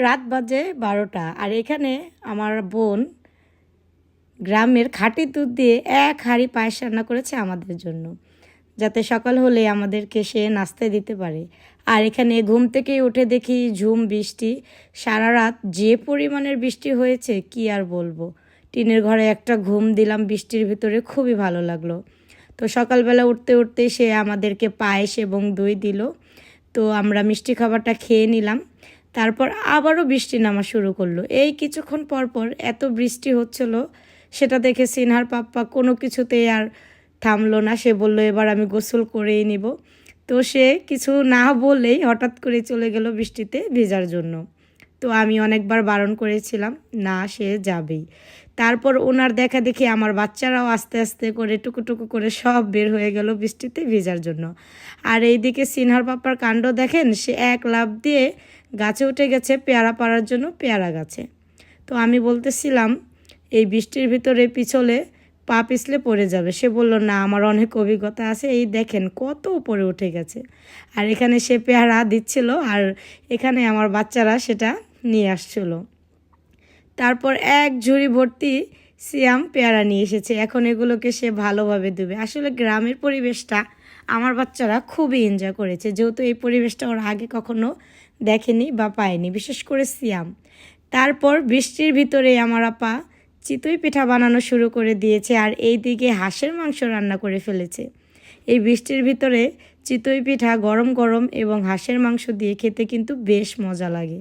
রাত বাজে 12টা আর এখানে আমার বোন গ্রামের খাঁটি দুধ দিয়ে এক হাঁড়ি পায়েস রান্না করেছে আমাদের জন্য, যাতে সকাল হলে আমাদেরকে সে নাস্তায় দিতে পারে। আর এখানে ঘুম থেকে উঠে দেখি ঝুম বৃষ্টি, সারা রাত যে পরিমাণের বৃষ্টি হয়েছে কি আর বলবো। টিনের ঘরে একটা ঘুম দিলাম বৃষ্টির ভিতরে, খুবই ভালো লাগলো। তো সকালবেলা উঠতে উঠতে সে আমাদেরকে পায়েস এবং দই দিল। তো আমরা মিষ্টি খাবারটা খেয়ে নিলাম। তারপর আবারও বৃষ্টি নামা শুরু করলো। এই কিছুক্ষণ পর পর এত বৃষ্টি হচ্ছিল, সেটা দেখে সিনহার পাপ্পা কোনো কিছুতেই আর থামলো না। সে বলল এবার আমি গোসল করেই নিব। তো সে কিছু না বলেই হঠাৎ করে চলে গেল বৃষ্টিতে ভেজার জন্য। তো আমি অনেকবার বারণ করেছিলাম, না সে যাবেই। তারপর ওনার দেখা দেখি আমার বাচ্চারাও আস্তে আস্তে করে টুকু করে সব বের হয়ে গেল বৃষ্টিতে ভেজার জন্য। আর এইদিকে সিনহার পাপ্পার কাণ্ড দেখেন, সে এক লাফ দিয়ে গাছে উঠে গেছে পেয়ারা পাড়ার জন্য, পেয়ারা গাছে। তো আমি বলতেছিলাম এই বৃষ্টির ভিতরে পিছলে পা পিছলে পড়ে যাবে। সে বলল না, আমার অনেক অভিজ্ঞতা আছে, এই দেখেন কত উপরে উঠে গেছে। আর এখানে সে পেয়ারা দিচ্ছিল আর এখানে আমার বাচ্চারা সেটা নিয়ে আসছিল। তারপর এক ঝুড়ি ভর্তি সিয়াম পেয়ারা নিয়ে এসেছে। এখন এগুলোকে সে ভালোভাবে দেবে। আসলে গ্রামের পরিবেশটা আমার বাচ্চারা খুবই এনজয় করেছে, যেহেতু এই পরিবেশটা ওরা আগে কখনো দেখেনি বা পায়নি, বিশেষ করে সিয়াম। তারপর বৃষ্টির ভিতরে আমার আপা চিতই পিঠা বানানো শুরু করে দিয়েছে আর এই দিকে হাঁসের মাংস রান্না করে ফেলেছে। এই বৃষ্টির ভিতরে চিতই পিঠা গরম গরম এবং হাঁসের মাংস দিয়ে খেতে কিন্তু বেশ মজা লাগে।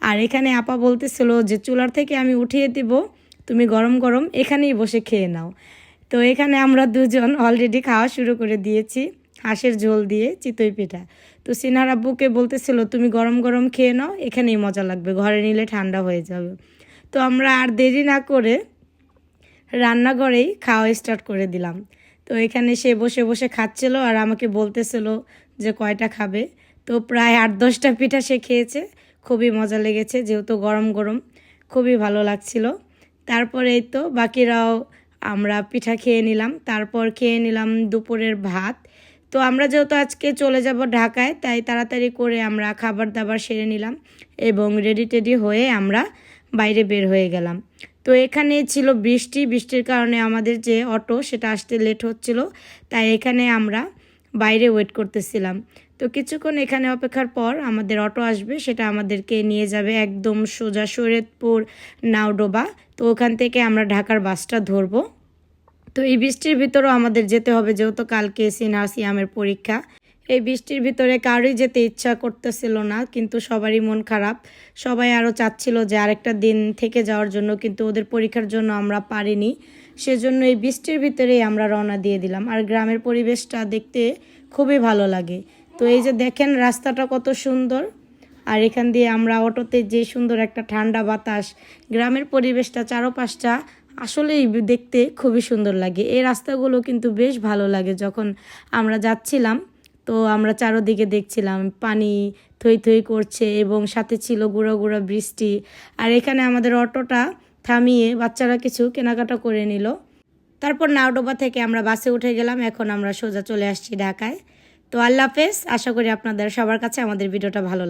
আর এখানে আপা বলতেছিল যে চুলার থেকে আমি উঠিয়ে দিব, তুমি গরম গরম এখানেই বসে খেয়ে নাও। তো এখানে আমরা দুজন অলরেডি খাওয়া শুরু করে দিয়েছি হাঁসের ঝোল দিয়ে চিতই পিঠা। তো সিনহার আব্বুকে বলতেছিল তুমি গরম গরম খেয়ে নাও, এখানেই মজা লাগবে, ঘরে নিলে ঠান্ডা হয়ে যাবে। তো আমরা আর দেরি না করে রান্নাঘরেই খাওয়া স্টার্ট করে দিলাম। তো এখানে সে বসে বসে খাচ্ছিল আর আমাকে বলতেছিল যে কয়টা খাবে। তো প্রায় 8-10টা পিঠা সে খেয়েছে। খুবই মজা লেগেছে, যেহেতু গরম গরম খুবই ভালো লাগছিল। তারপরে এই তো বাকিরাও আমরা পিঠা খেয়ে নিলাম। তারপর খেয়ে নিলাম দুপুরের ভাত। তো আমরা যেহেতু আজকে চলে যাব ঢাকায়, তাই তাড়াতাড়ি করে আমরা খাবার দাবার সেরে নিলাম এবং রেডি টেডি হয়ে আমরা বাইরে বের হয়ে গেলাম। তো এখানে ছিল বৃষ্টি, বৃষ্টির কারণে আমাদের যে অটো সেটা আসতে লেট হচ্ছিল, তাই এখানে আমরা বাইরে ওয়েট করতেছিলাম। তো কিছুক্ষণ এখানে অপেক্ষার পর আমাদের অটো আসবে, সেটা আমাদেরকে নিয়ে যাবে একদম সোজা শরীয়তপুর নাওডোবা। তো ওখান থেকে আমরা ঢাকার বাসটা ধরবো। তো এই বৃষ্টির ভিতরেও আমাদের যেতে হবে, যেহেতু কালকে সিনহা সিয়ামের পরীক্ষা। এই বৃষ্টির ভিতরে কারোই যেতে ইচ্ছা করতেছিল না, কিন্তু সবারই মন খারাপ। সবাই আরও চাচ্ছিল যে আরেকটা দিন থেকে যাওয়ার জন্য, কিন্তু ওদের পরীক্ষার জন্য আমরা পারিনি। সেজন্য এই বৃষ্টির ভিতরেই আমরা রওনা দিয়ে দিলাম। আর গ্রামের পরিবেশটা দেখতে খুবই ভালো লাগে। তো এই যে দেখেন রাস্তাটা কত সুন্দর, আর এখান দিয়ে আমরা অটোতে যে সুন্দর একটা ঠান্ডা বাতাস, গ্রামের পরিবেশটা চারপাশটা আসলেই দেখতে খুবই সুন্দর লাগে। এই রাস্তাগুলো কিন্তু বেশ ভালো লাগে। যখন আমরা যাচ্ছিলাম তো আমরা চারোদিকে দেখছিলাম পানি থই থই করছে এবং সাথে ছিল গুঁড়ো গুঁড়ো বৃষ্টি। আর এখানে আমাদের অটোটা থামিয়ে বাচ্চারা কিছু কেনাকাটা করে নিল। তারপর নাওডোবা থেকে আমরা বাসে উঠে গেলাম। এখন আমরা সোজা চলে আসছি ঢাকায়। তো আল্লাহ হাফেজ। আশা করি আপনাদের সবার কাছে আমাদের ভিডিওটা ভালো